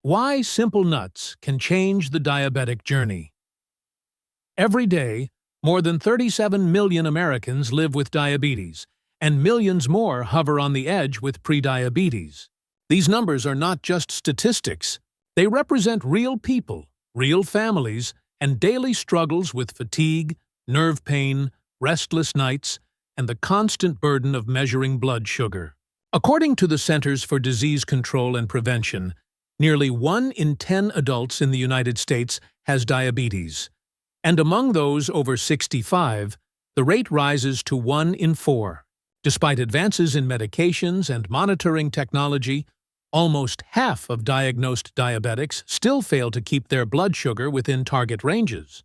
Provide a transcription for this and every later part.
Why simple nuts can change the diabetic journey. Every day, more than 37 million Americans live with diabetes, and millions more hover on the edge with prediabetes. These numbers are not just statistics. They represent real people, real families, and daily struggles with fatigue, nerve pain, restless nights, and the constant burden of measuring blood sugar. According to the Centers for Disease Control and Prevention, nearly 1 in 10 adults in the United States has diabetes, and among those over 65, the rate rises to 1 in 4. Despite advances in medications and monitoring technology, almost half of diagnosed diabetics still fail to keep their blood sugar within target ranges.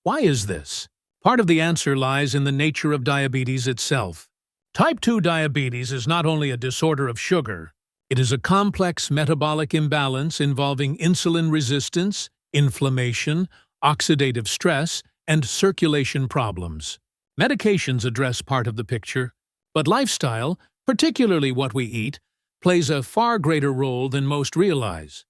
Why is this? Part of the answer lies in the nature of diabetes itself. Type 2 diabetes is not only a disorder of sugar, it is a complex metabolic imbalance involving insulin resistance, inflammation, oxidative stress, and circulation problems. Medications address part of the picture, but lifestyle, particularly what we eat, plays a far greater role than most realize.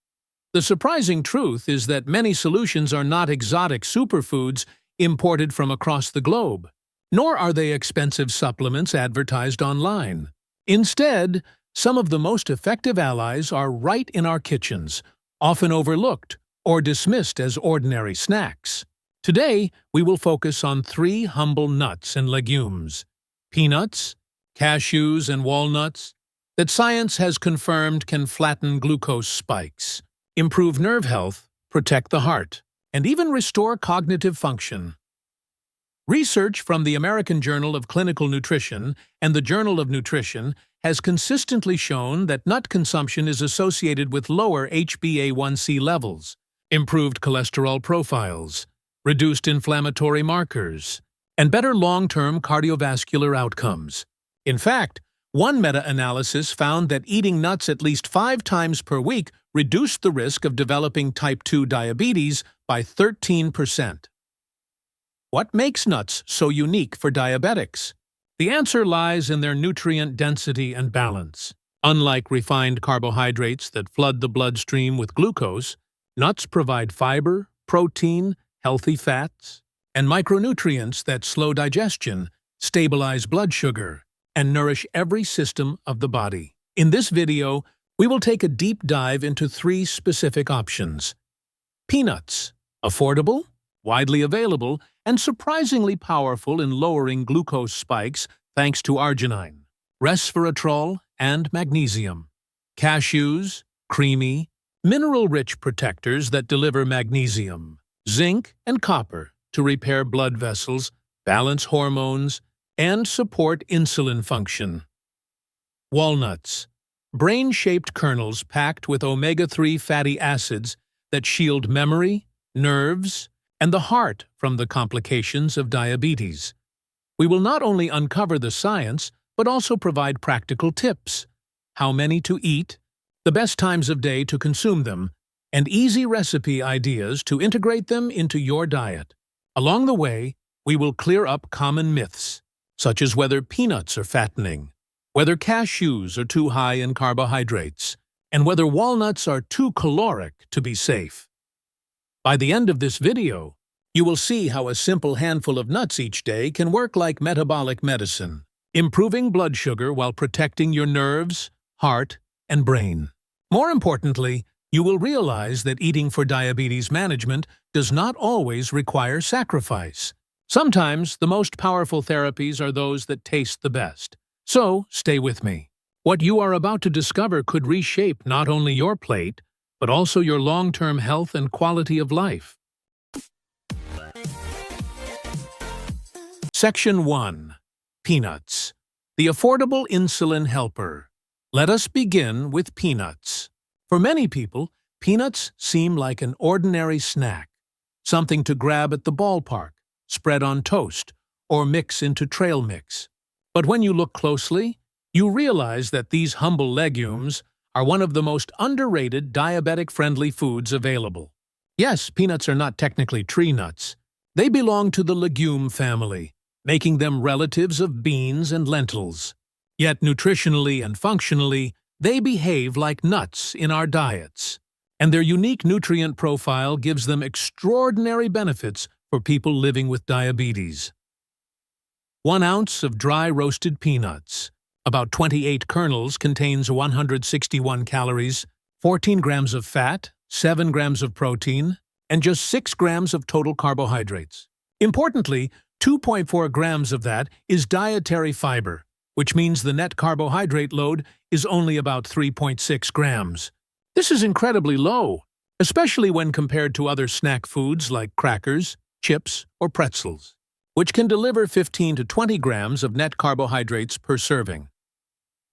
The surprising truth is that many solutions are not exotic superfoods imported from across the globe, nor are they expensive supplements advertised online. Instead, some of the most effective allies are right in our kitchens, often overlooked or dismissed as ordinary snacks. Today, we will focus on 3 humble nuts and legumes, peanuts, cashews, and walnuts, that science has confirmed can flatten glucose spikes, improve nerve health, protect the heart, and even restore cognitive function. Research from the American Journal of Clinical Nutrition and the Journal of Nutrition has consistently shown that nut consumption is associated with lower HbA1c levels, improved cholesterol profiles, reduced inflammatory markers, and better long-term cardiovascular outcomes. In fact, one meta-analysis found that eating nuts at least 5 times per week reduced the risk of developing type 2 diabetes by 13%. What makes nuts so unique for diabetics? The answer lies in their nutrient density and balance. Unlike refined carbohydrates that flood the bloodstream with glucose, nuts provide fiber, protein, healthy fats, and micronutrients that slow digestion, stabilize blood sugar, and nourish every system of the body. In this video, we will take a deep dive into 3 specific options. Peanuts, affordable, widely available, and surprisingly powerful in lowering glucose spikes thanks to arginine, resveratrol, and magnesium. Cashews, creamy, mineral-rich protectors that deliver magnesium, zinc, and copper to repair blood vessels, balance hormones, and support insulin function. Walnuts, brain-shaped kernels packed with omega-3 fatty acids that shield memory, nerves, and the heart from the complications of diabetes. We will not only uncover the science, but also provide practical tips: how many to eat, the best times of day to consume them, and easy recipe ideas to integrate them into your diet. Along the way, we will clear up common myths, such as whether peanuts are fattening, whether cashews are too high in carbohydrates, and whether walnuts are too caloric to be safe. By the end of this video, you will see how a simple handful of nuts each day can work like metabolic medicine, improving blood sugar while protecting your nerves, heart, and brain. More importantly, you will realize that eating for diabetes management does not always require sacrifice. Sometimes the most powerful therapies are those that taste the best. So, stay with me. What you are about to discover could reshape not only your plate, but also your long-term health and quality of life. Section 1. Peanuts, the affordable insulin helper. Let us begin with peanuts. For many people, peanuts seem like an ordinary snack, something to grab at the ballpark, spread on toast, or mix into trail mix. But when you look closely, you realize that these humble legumes are one of the most underrated diabetic-friendly foods available. Yes, peanuts are not technically tree nuts. They belong to the legume family, making them relatives of beans and lentils. Yet nutritionally and functionally, They behave like nuts in our diets, and their unique nutrient profile gives them extraordinary benefits for people living with diabetes. 1 ounce of dry roasted peanuts, about 28 kernels, contains 161 calories, 14 grams of fat, 7 grams of protein, and just 6 grams of total carbohydrates. Importantly, 2.4 grams of that is dietary fiber, which means the net carbohydrate load is only about 3.6 grams. This is incredibly low, especially when compared to other snack foods like crackers, chips, or pretzels, which can deliver 15 to 20 grams of net carbohydrates per serving.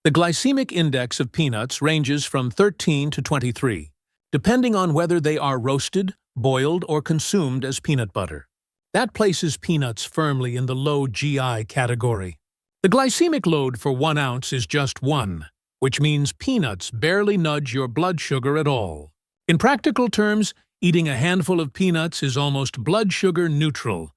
The glycemic index of peanuts ranges from 13 to 23, depending on whether they are roasted, boiled, or consumed as peanut butter. That places peanuts firmly in the low GI category. The glycemic load for 1 ounce is just 1, which means peanuts barely nudge your blood sugar at all. In practical terms, eating a handful of peanuts is almost blood sugar neutral.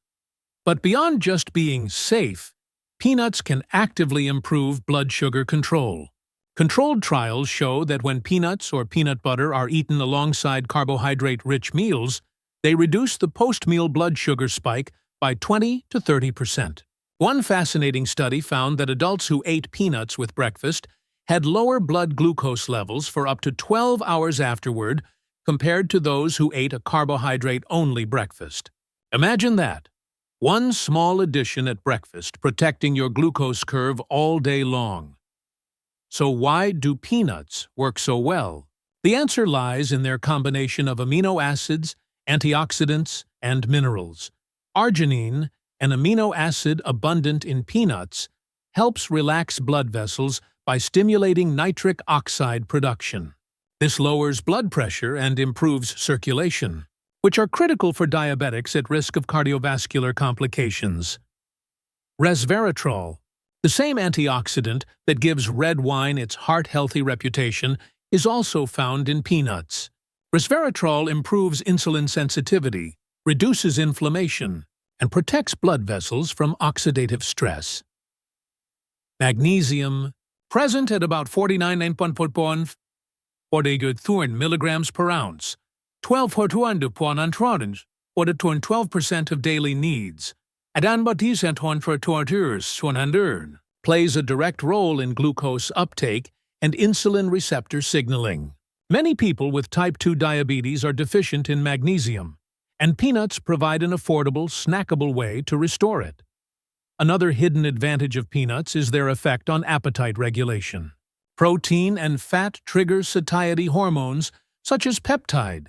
But beyond just being safe, peanuts can actively improve blood sugar control. Controlled trials show that when peanuts or peanut butter are eaten alongside carbohydrate-rich meals, they reduce the post-meal blood sugar spike by 20 to 30%. One fascinating study found that adults who ate peanuts with breakfast had lower blood glucose levels for up to 12 hours afterward compared to those who ate a carbohydrate-only breakfast. Imagine that. One small addition at breakfast protecting your glucose curve all day long. So why do peanuts work so well? The answer lies in their combination of amino acids, antioxidants, and minerals. Arginine, an amino acid abundant in peanuts, helps relax blood vessels by stimulating nitric oxide production. This lowers blood pressure and improves circulation, which are critical for diabetics at risk of cardiovascular complications. Resveratrol, the same antioxidant that gives red wine its heart-healthy reputation, is also found in peanuts. Resveratrol improves insulin sensitivity, reduces inflammation, and protects blood vessels from oxidative stress. Magnesium, present at about 49.1 milligrams per ounce, 12% of daily needs, plays a direct role in glucose uptake and insulin receptor signaling. Many people with type 2 diabetes are deficient in magnesium, and peanuts provide an affordable, snackable way to restore it. Another hidden advantage of peanuts is their effect on appetite regulation. Protein and fat trigger satiety hormones such as peptide,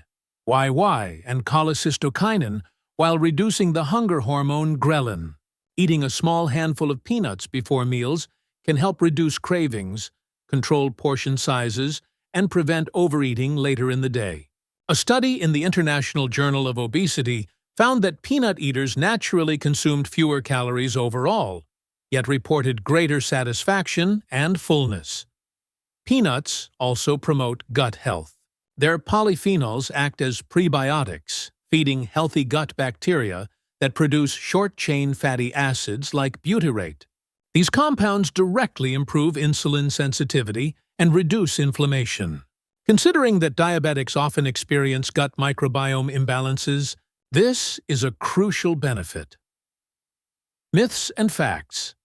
YY, and cholecystokinin, while reducing the hunger hormone ghrelin. Eating a small handful of peanuts before meals can help reduce cravings, control portion sizes, and prevent overeating later in the day. A study in the International Journal of Obesity found that peanut eaters naturally consumed fewer calories overall, yet reported greater satisfaction and fullness. Peanuts also promote gut health. Their polyphenols act as prebiotics, feeding healthy gut bacteria that produce short-chain fatty acids like butyrate. These compounds directly improve insulin sensitivity and reduce inflammation. Considering that diabetics often experience gut microbiome imbalances, this is a crucial benefit. Myths and facts.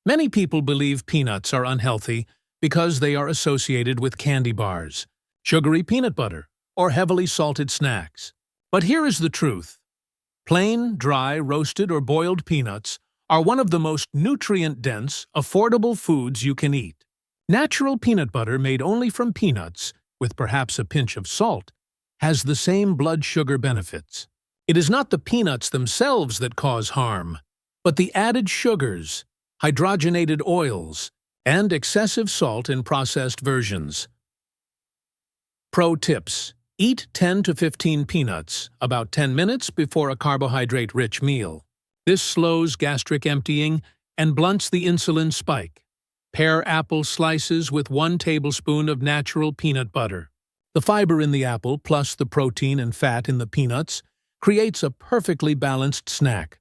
Many people believe peanuts are unhealthy because they are associated with candy bars, sugary peanut butter, or heavily salted snacks. But here is the truth. Plain, dry, roasted, or boiled peanuts are one of the most nutrient-dense, affordable foods you can eat. Natural peanut butter made only from peanuts, with perhaps a pinch of salt, has the same blood sugar benefits. It is not the peanuts themselves that cause harm, but the added sugars, hydrogenated oils, and excessive salt in processed versions. Pro tips. Eat 10 to 15 peanuts about 10 minutes before a carbohydrate-rich meal. This slows gastric emptying and blunts the insulin spike. Pair apple slices with 1 tablespoon of natural peanut butter. The fiber in the apple plus the protein and fat in the peanuts creates a perfectly balanced snack.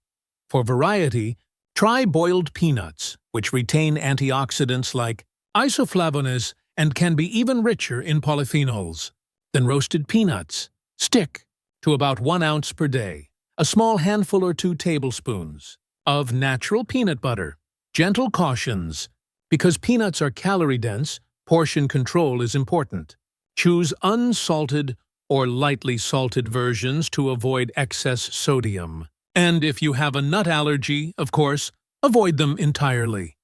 For variety, try boiled peanuts, which retain antioxidants like isoflavones and can be even richer in polyphenols than roasted peanuts. Stick to about 1 ounce per day, a small handful or 2 tablespoons of natural peanut butter. Gentle cautions. Because peanuts are calorie-dense, portion control is important. Choose unsalted or lightly salted versions to avoid excess sodium. And if you have a nut allergy, of course, avoid them entirely.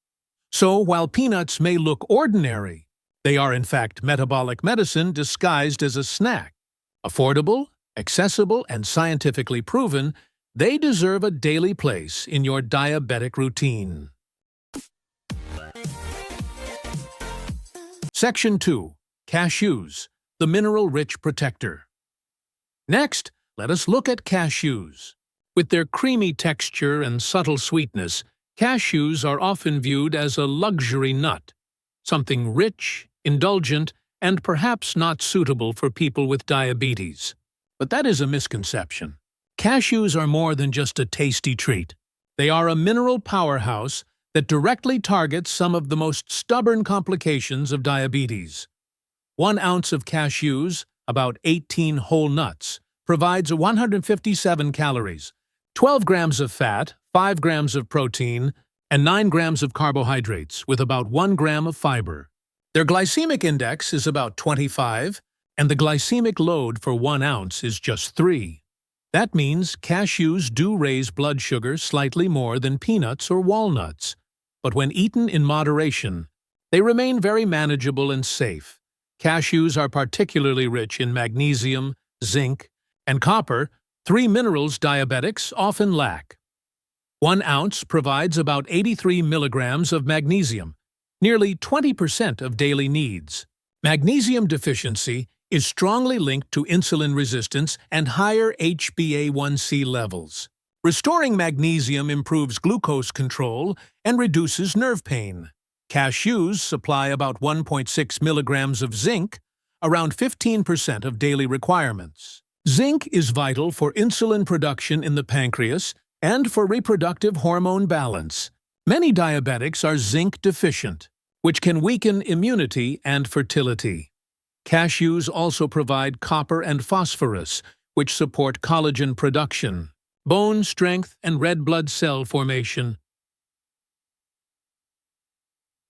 So while peanuts may look ordinary, they are in fact metabolic medicine disguised as a snack. Affordable, accessible, and scientifically proven, they deserve a daily place in your diabetic routine. Section 2. Cashews, the mineral-rich protector. Next, let us look at cashews. With their creamy texture and subtle sweetness, cashews are often viewed as a luxury nut, something rich, indulgent, and perhaps not suitable for people with diabetes. But that is a misconception. Cashews are more than just a tasty treat. They are a mineral powerhouse that directly targets some of the most stubborn complications of diabetes. 1 ounce of cashews, about 18 whole nuts, provides 157 calories, 12 grams of fat, 5 grams of protein, and 9 grams of carbohydrates, with about 1 gram of fiber. Their glycemic index is about 25, and the glycemic load for 1 ounce is just 3. That means cashews do raise blood sugar slightly more than peanuts or walnuts, but when eaten in moderation, they remain very manageable and safe. Cashews are particularly rich in magnesium, zinc, and copper, 3 minerals diabetics often lack. 1 ounce provides about 83 milligrams of magnesium, nearly 20% of daily needs. Magnesium deficiency is strongly linked to insulin resistance and higher HbA1c levels. Restoring magnesium improves glucose control and reduces nerve pain. Cashews supply about 1.6 milligrams of zinc, around 15% of daily requirements. Zinc is vital for insulin production in the pancreas and for reproductive hormone balance. Many diabetics are zinc deficient, which can weaken immunity and fertility. Cashews also provide copper and phosphorus, which support collagen production, bone strength, and red blood cell formation.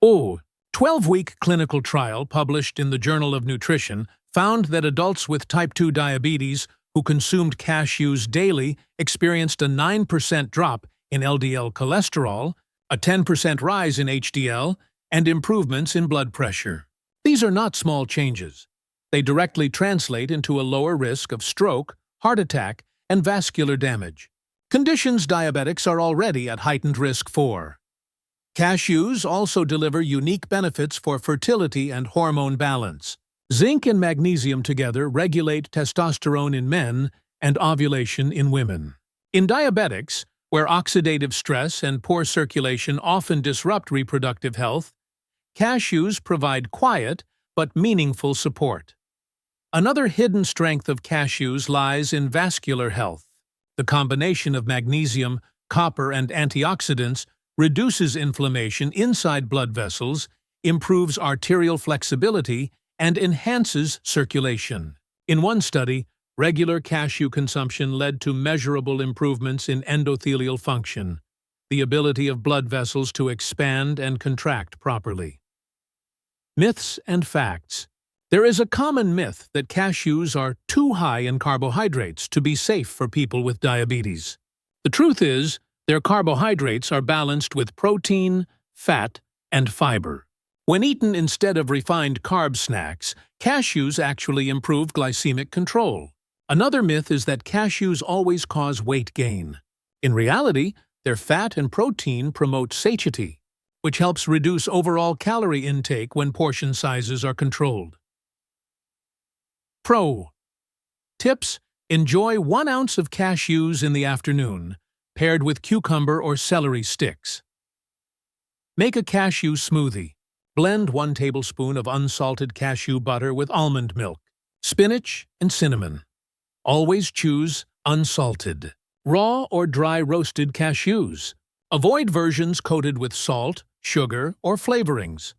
12-week clinical trial published in the Journal of Nutrition found that adults with type 2 diabetes who consumed cashews daily experienced a 9% drop in LDL cholesterol, a 10% rise in HDL, and improvements in blood pressure. These are not small changes. They directly translate into a lower risk of stroke, heart attack, and vascular damage, conditions diabetics are already at heightened risk for. Cashews also deliver unique benefits for fertility and hormone balance. Zinc and magnesium together regulate testosterone in men and ovulation in women. In diabetics, where oxidative stress and poor circulation often disrupt reproductive health, cashews provide quiet but meaningful support. Another hidden strength of cashews lies in vascular health. The combination of magnesium, copper, and antioxidants reduces inflammation inside blood vessels, improves arterial flexibility, and enhances circulation. In one study, regular cashew consumption led to measurable improvements in endothelial function, the ability of blood vessels to expand and contract properly. Myths and facts. There is a common myth that cashews are too high in carbohydrates to be safe for people with diabetes. The truth is, their carbohydrates are balanced with protein, fat, and fiber. When eaten instead of refined carb snacks, cashews actually improve glycemic control. Another myth is that cashews always cause weight gain. In reality, their fat and protein promote satiety, which helps reduce overall calorie intake when portion sizes are controlled. Pro tips: enjoy 1 ounce of cashews in the afternoon, paired with cucumber or celery sticks. Make a cashew smoothie. Blend 1 tablespoon of unsalted cashew butter with almond milk, spinach, and cinnamon. Always choose unsalted, raw or dry roasted cashews. Avoid versions coated with salt, sugar, or flavorings.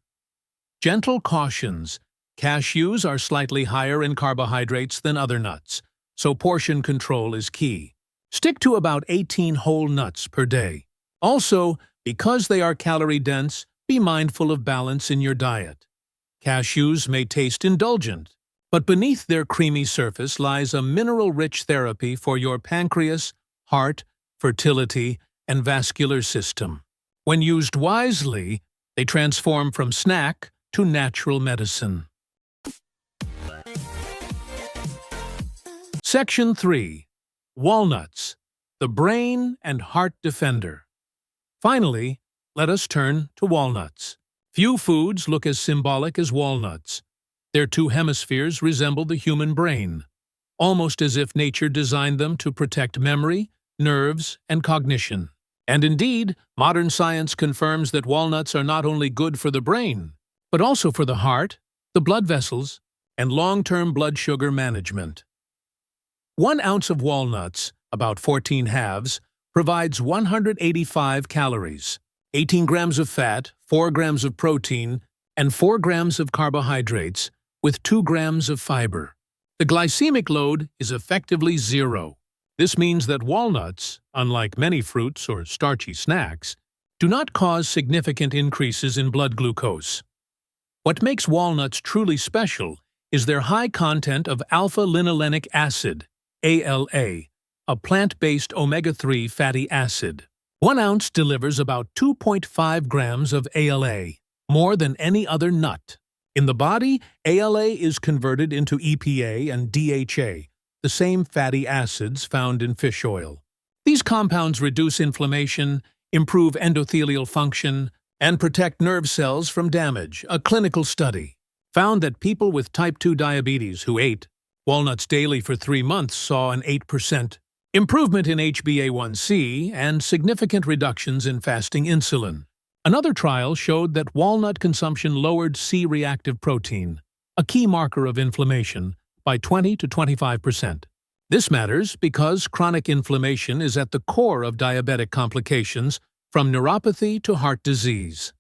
Gentle cautions. Cashews are slightly higher in carbohydrates than other nuts, so portion control is key. Stick to about 18 whole nuts per day. Also, because they are calorie-dense, be mindful of balance in your diet. Cashews may taste indulgent, but beneath their creamy surface lies a mineral-rich therapy for your pancreas, heart, fertility, and vascular system. When used wisely, they transform from snack to natural medicine. Section 3. Walnuts, the brain and heart defender. Finally, let us turn to walnuts. Few foods look as symbolic as walnuts. Their two hemispheres resemble the human brain, almost as if nature designed them to protect memory, nerves, and cognition. And indeed, modern science confirms that walnuts are not only good for the brain, but also for the heart, the blood vessels, and long-term blood sugar management. 1 ounce of walnuts, about 14 halves, provides 185 calories, 18 grams of fat, 4 grams of protein, and 4 grams of carbohydrates, with 2 grams of fiber. The glycemic load is effectively 0. This means that walnuts, unlike many fruits or starchy snacks, do not cause significant increases in blood glucose. What makes walnuts truly special is their high content of alpha-linolenic acid, ALA, a plant-based omega-3 fatty acid. 1 ounce delivers about 2.5 grams of ALA, more than any other nut. In the body, ALA is converted into EPA and DHA, the same fatty acids found in fish oil. These compounds reduce inflammation, improve endothelial function, and protect nerve cells from damage. A clinical study found that people with type 2 diabetes who ate walnuts daily for 3 months saw an 8% improvement in HbA1c and significant reductions in fasting insulin. Another trial showed that walnut consumption lowered C-reactive protein, a key marker of inflammation, by 20 to 25%. This matters because chronic inflammation is at the core of diabetic complications, from neuropathy to heart disease.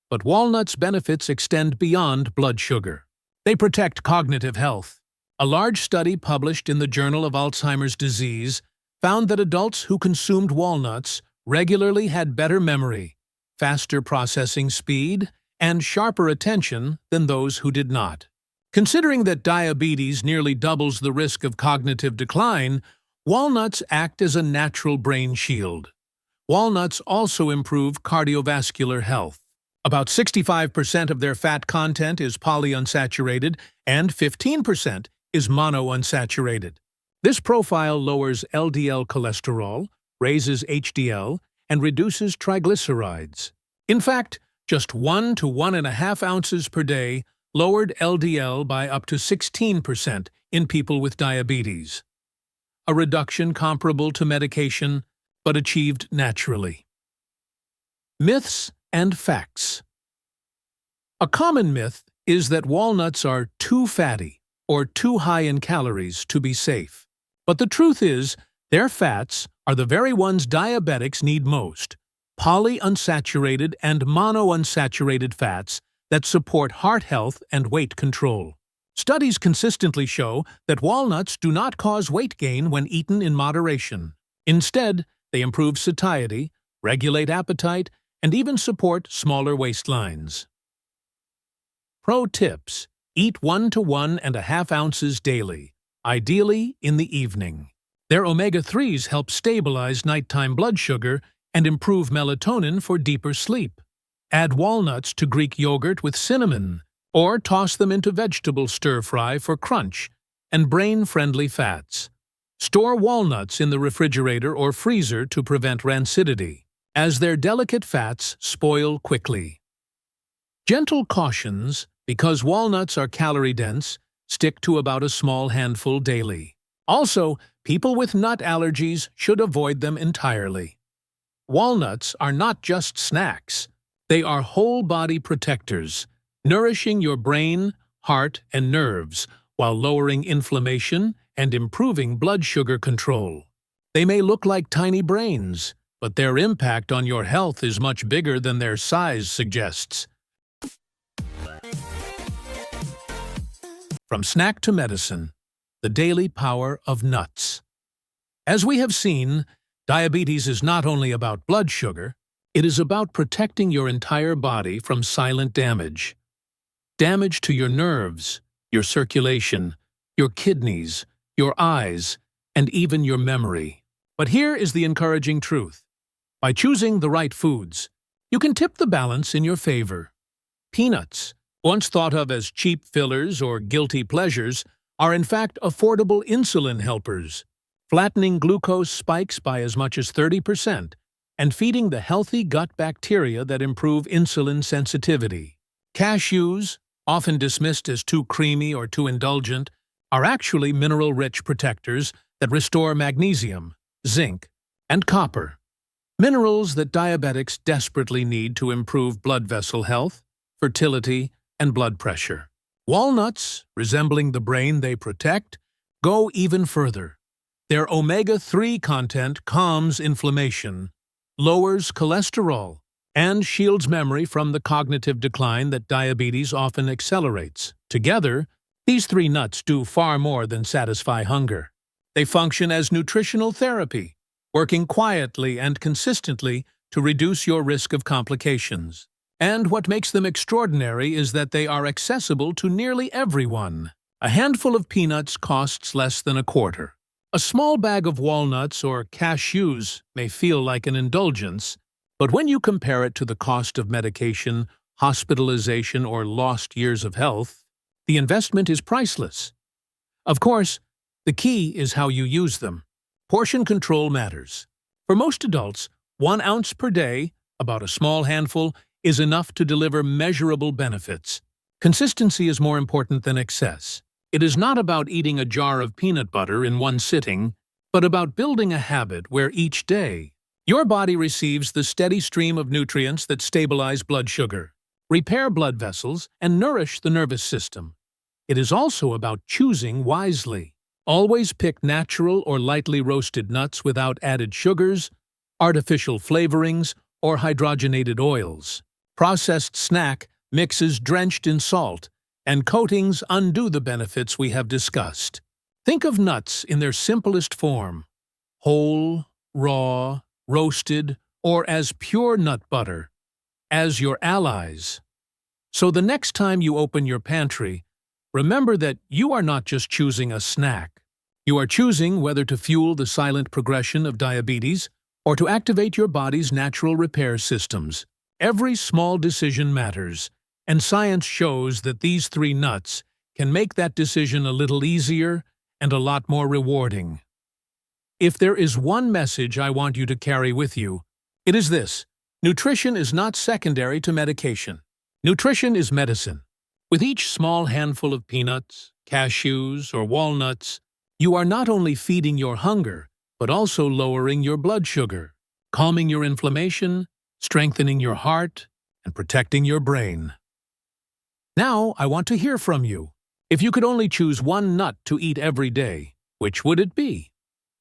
But walnuts' benefits extend beyond blood sugar. They protect cognitive health. A large study published in the Journal of Alzheimer's Disease found that adults who consumed walnuts regularly had better memory, faster processing speed, and sharper attention than those who did not. Considering that diabetes nearly doubles the risk of cognitive decline, walnuts act as a natural brain shield. Walnuts also improve cardiovascular health. About 65% of their fat content is polyunsaturated and 15% is monounsaturated. This profile lowers LDL cholesterol, raises HDL, and reduces triglycerides. In fact, just 1 to 1.5 ounces per day lowered LDL by up to 16% in people with diabetes. A reduction comparable to medication, but achieved naturally. Myths and facts. A common myth is that walnuts are too fatty or too high in calories to be safe. But the truth is, their fats are the very ones diabetics need most: polyunsaturated and monounsaturated fats that support heart health and weight control. Studies consistently show that walnuts do not cause weight gain when eaten in moderation. Instead, they improve satiety, regulate appetite, and even support smaller waistlines. Pro tips: eat 1 to 1.5 ounces daily, ideally in the evening. Their omega-3s help stabilize nighttime blood sugar and improve melatonin for deeper sleep. Add walnuts to Greek yogurt with cinnamon, or toss them into vegetable stir-fry for crunch and brain-friendly fats. Store walnuts in the refrigerator or freezer to prevent rancidity, as their delicate fats spoil quickly. Gentle cautions: because walnuts are calorie-dense, stick to about a small handful daily. Also, people with nut allergies should avoid them entirely. Walnuts are not just snacks. They are whole-body protectors, nourishing your brain, heart, and nerves while lowering inflammation and improving blood sugar control. They may look like tiny brains, but their impact on your health is much bigger than their size suggests. From snack to medicine, the daily power of nuts. As we have seen, diabetes is not only about blood sugar, it is about protecting your entire body from silent damage. Damage to your nerves, your circulation, your kidneys, your eyes, and even your memory. But here is the encouraging truth. By choosing the right foods, you can tip the balance in your favor. Peanuts, once thought of as cheap fillers or guilty pleasures, are in fact affordable insulin helpers, flattening glucose spikes by as much as 30% and feeding the healthy gut bacteria that improve insulin sensitivity. Cashews, often dismissed as too creamy or too indulgent, are actually mineral-rich protectors that restore magnesium, zinc, and copper, minerals that diabetics desperately need to improve blood vessel health, fertility, and blood pressure. Walnuts, resembling the brain they protect, go even further. Their omega-3 content calms inflammation, lowers cholesterol, and shields memory from the cognitive decline that diabetes often accelerates. Together, these three nuts do far more than satisfy hunger. They function as nutritional therapy, working quietly and consistently to reduce your risk of complications. And what makes them extraordinary is that they are accessible to nearly everyone. A handful of peanuts costs less than a quarter. A small bag of walnuts or cashews may feel like an indulgence, but when you compare it to the cost of medication, hospitalization, or lost years of health, the investment is priceless. Of course, the key is how you use them. Portion control matters. For most adults, 1 ounce per day, about a small handful, is enough to deliver measurable benefits. Consistency is more important than excess. It is not about eating a jar of peanut butter in one sitting, but about building a habit where each day, your body receives the steady stream of nutrients that stabilize blood sugar, repair blood vessels, and nourish the nervous system. It is also about choosing wisely. Always pick natural or lightly roasted nuts without added sugars, artificial flavorings, or hydrogenated oils. Processed snack mixes drenched in salt, and coatings undo the benefits we have discussed. Think of nuts in their simplest form: whole, raw, roasted, or as pure nut butter, as your allies. So the next time you open your pantry, remember that you are not just choosing a snack. You are choosing whether to fuel the silent progression of diabetes or to activate your body's natural repair systems. Every small decision matters, and science shows that these three nuts can make that decision a little easier and a lot more rewarding. If there is one message I want you to carry with you, it is this: nutrition is not secondary to medication. Nutrition is medicine. With each small handful of peanuts, cashews, or walnuts, you are not only feeding your hunger, but also lowering your blood sugar, calming your inflammation, strengthening your heart, and protecting your brain. Now, I want to hear from you. If you could only choose one nut to eat every day, which would it be?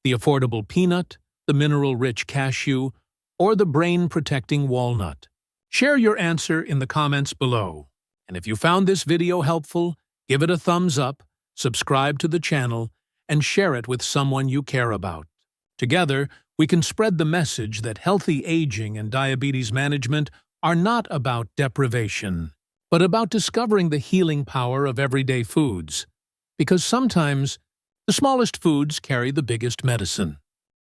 The affordable peanut, the mineral-rich cashew, or the brain-protecting walnut? Share your answer in the comments below. And if you found this video helpful, give it a thumbs up, subscribe to the channel, and share it with someone you care about. Together, we can spread the message that healthy aging and diabetes management are not about deprivation, but about discovering the healing power of everyday foods. Because sometimes, the smallest foods carry the biggest medicine.